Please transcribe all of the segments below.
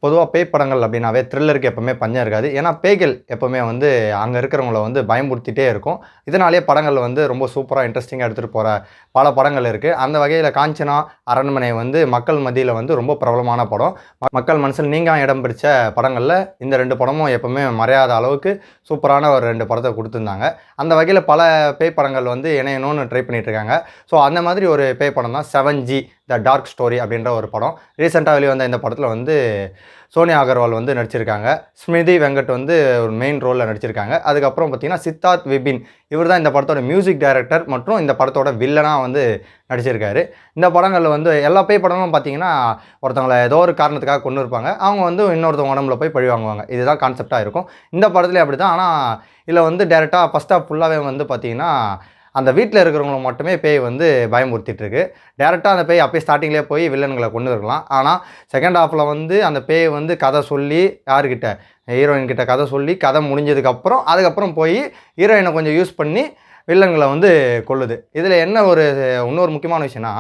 பொதுவா பேய் படங்கள் அப்படின்னாவே த்ரில்லருக்கு எப்பவுமே பஞ்சம் இருக்காது. ஏன்னா, பேய்கள் எப்பவுமே வந்து அங்க இருக்கிறவங்கள வந்து பயமுறுத்திட்டே இருக்கும். இதனாலேயே படங்கள் வந்து ரொம்ப சூப்பரா, இன்ட்ரஸ்டிங்கா எடுத்துட்டு போற பல படங்கள் இருக்கு. அந்த வகையில காஞ்சனா, அரண்மனை வந்து மக்கள் மத்தியில வந்து ரொம்ப பிரபலமான படம். மக்கள் மனசுல நீங்கா இடம் பிடிச்ச படங்கள்ல இந்த 2 படமும் எப்பவுமே மறையாத அளவுக்கு சூப்பரான ஒரு 2 படத்த குடுத்திருந்தாங்க. அந்த வகையில பல பேய் படங்கள் வந்து இணையணும்னு ட்ரை பண்ணிட்டு இருக்காங்க. ஸோ அந்த மாதிரி ஒரு பேய் படம் தான் 7G த டார்க் ஸ்டோரி அப்படின்ற ஒரு படம். ரீசென்ட்டா வெளிவந்த இந்த படத்தில வந்து சோனியா அகர்வால் வந்து நடிச்சிருக்காங்க. ஸ்மிருதி வெங்கட் வந்து ஒரு மெயின் ரோல்ல நடிச்சிருக்காங்க. அதுக்கப்புறம் பார்த்தீங்கன்னா, சித்தார்த் விபின் இவர் தான் இந்த படத்தோட மியூசிக் டைரக்டர் மற்றும் இந்த படத்தோட வில்லனா வந்து நடிச்சிருக்காரு. இந்த படங்கள்ல வந்து எல்லா பேய் படங்களும் பார்த்தீங்கன்னா, ஒருத்தவங்கள ஏதோ ஒரு காரணத்துக்காக கொன்னு இருப்பாங்க. அவங்க வந்து இன்னொருத்தவங்க உடம்புல போய் பழி வாங்குவாங்க. இதுதான் கான்செப்ட்டா இருக்கும். இந்த படத்துலயும் அப்படிதான். ஆனா, இதுல வந்து டைரக்ட்டா ஃபர்ஸ்ட் ஹாஃப் ஃபுல்லாவே வந்து பார்த்தீங்கன்னா, அந்த வீட்ல இருக்கிறவங்கள மட்டுமே பேய் வந்து பயமுறுத்திட்டு இருக்கு. டைரக்ட்டா அந்த பேய் அப்பயே ஸ்டார்ட்டிங்லேயே போய் வில்லன்கள கொன்னு இருக்கலாம். ஆனா, செகண்ட் ஹாஃப்ல வந்து அந்த பேய் வந்து கதை சொல்லி யார்கிட்ட? ஹீரோயின் கிட்ட கதை சொல்லி, கதை முடிஞ்சதுக்கப்புறம், அதுக்கப்புறம் போய் ஹீரோயின கொஞ்சம் யூஸ் பண்ணி வில்லன்கள வந்து கொல்லுது. இதில என்ன ஒரு இன்னொரு முக்கியமான விஷயம்னா,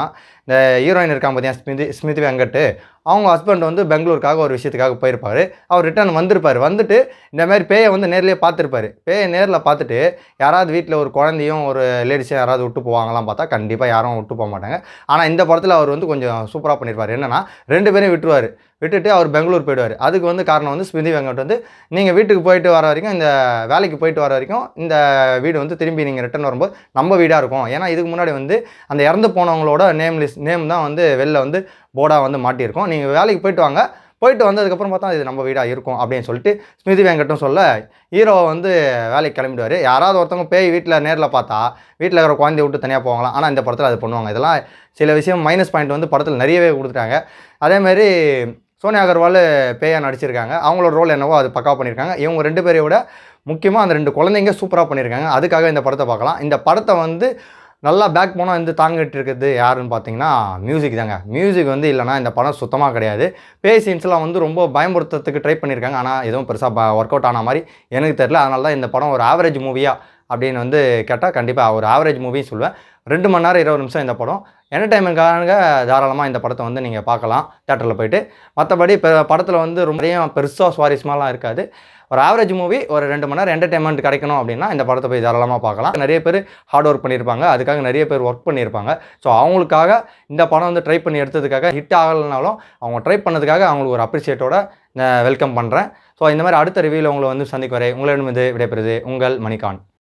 இந்த ஹீரோயின் இருக்காங்க பார்த்தியா ஸ்மிருதி வெங்கட், அவங்க ஹஸ்பண்ட் வந்து பெங்களூருக்காக ஒரு விஷயத்துக்காக போயிருப்பாரு. அவர் ரிட்டர்ன் வந்திருப்பாரு. வந்துட்டு இந்த மாரி பேய வந்து நேர்லயே பார்த்துருப்பாரு. பேய நேர்ல பார்த்துட்டு, யாராவது வீட்ல ஒரு குழந்தையும், ஒரு லேடீஸையும் யாராவது விட்டு போவாங்களான்னு பார்த்தா, கண்டிப்பா யாரும் விட்டு போமாட்டாங்க. ஆனா இந்த படத்தில அவர் வந்து கொஞ்சம் சூப்பரா பண்ணியிருப்பாரு. என்னன்னா, 2 பேரையும் விட்டுருவாரு. விட்டுட்டு அவர் பெங்களூர் போயிடுவாரு. அதுக்கு வந்து காரணம் வந்து ஸ்மிருதி வெங்கட் வந்து, நீங்க வீட்டுக்கு போயிட்டு வர வரைக்கும், இந்த வேலைக்கு போயிட்டு வர வரைக்கும், இந்த வீடு வந்து திரும்பி நீங்க ரிட்டர்ன் வரும்போது நம்ம வீடா இருக்கும். ஏன்னா இதுக்கு முன்னாடி வந்து அந்த இறந்து போனவங்களோட நேம் தான் வந்து வெளில வந்து போர்டா வந்து மாட்டியிருக்கும். நீங்க வேலைக்கு போயிட்டு வாங்க. போயிட்டு வந்ததுக்கப்புறம் பார்த்தா இது நம்ம வீடா இருக்கும் அப்படின்னு சொல்லிட்டு ஸ்மிருதி வெங்கட்டும் சொல்ல, ஹீரோ வந்து வேலைக்கு கிளம்பிடுவாரு. யாராவது ஒருத்தவங்க பேய் வீட்ல நேர்ல பார்த்தா, வீட்ல இருக்கிற குழந்தைய விட்டு தனியா போவாங்களாம். ஆனா இந்த படத்தில அது பண்ணுவாங்க. இதெல்லாம் சில விஷயம் மைனஸ் பாயிண்ட் வந்து படத்தில நிறையவே குடுத்துட்டாங்க. அதேமாரி சோனியா அகர்வால் பேயா நடிச்சிருக்காங்க. அவங்களோட ரோல் என்னவோ அது பக்காவா பண்ணியிருக்காங்க. இவங்க 2 பேரையும் விட முக்கியமா அந்த 2 குழந்தைங்க சூப்பரா பண்ணியிருக்காங்க. அதுக்காக இந்த படத்த பார்க்கலாம். இந்த படத்த வந்து நல்லா பேக் போனா வந்து தாங்கிட்டு இருக்கிறது யாருன்னு பார்த்தீங்கன்னா, மியூசிக் தாங்க. மியூசிக் வந்து இல்லன்னா இந்த படம் சுத்தமா கிடையாது. பேய் சீன்ஸ்லாம் வந்து ரொம்ப பயமுறுத்துறதுக்கு ட்ரை பண்ணியிருக்காங்க. ஆனா எதுவும் பெருசா ஒர்க் அவுட் ஆன மாரி எனக்கு தெரியல. அதனால தான் இந்த படம் ஒரு ஆவரேஜ் மூவியா அப்படின்னு வந்து கேட்டா, கண்டிப்பா ஒரு ஆவரேஜ் மூவின்னு சொல்லுவேன். 2 மணி நேரம் 20 நிமிஷம் இந்த படம். என்டர்டெயின்மென்ட்காக தாராளமா இந்த படத்த வந்து நீங்க பார்க்கலாம், தியேட்டர்ல போயிட்டு. மத்தபடி படத்துல வந்து ரொம்ப பெருசா சுவாரஸ்யமாலாம் இருக்காது. ஒரு ஆவரேஜ் மூவி, ஒரு 2 மணி நேரம் என்டர்டெயின்மென்ட் கிடைக்கணும் அப்படின்னா, இந்த படத்த போய் தாராளமா பார்க்கலாம். நெறைய பேரு ஹார்ட் ஒர்க் பண்ணியிருப்பாங்க. அதுக்காக நெறைய பேர் ஒர்க் பண்ணியிருப்பாங்க. ஸோ அவங்களுக்காக இந்த படம் வந்து ட்ரை பண்ணி எடுத்ததுக்காக ஹிட் ஆகலனாலும், அவங்க ட்ரை பண்ணதுக்காக அவங்களுக்கு ஒரு அப்ரிஷியேட்டோட வெல்கம் பண்றேன். ஸோ இந்த மாரி அடுத்த ரிவ்யூல உங்கள வந்து சந்திக்கும் வரை உங்களிடமிருந்து விடைபெறுவது உங்கள் மணிகாந்த்.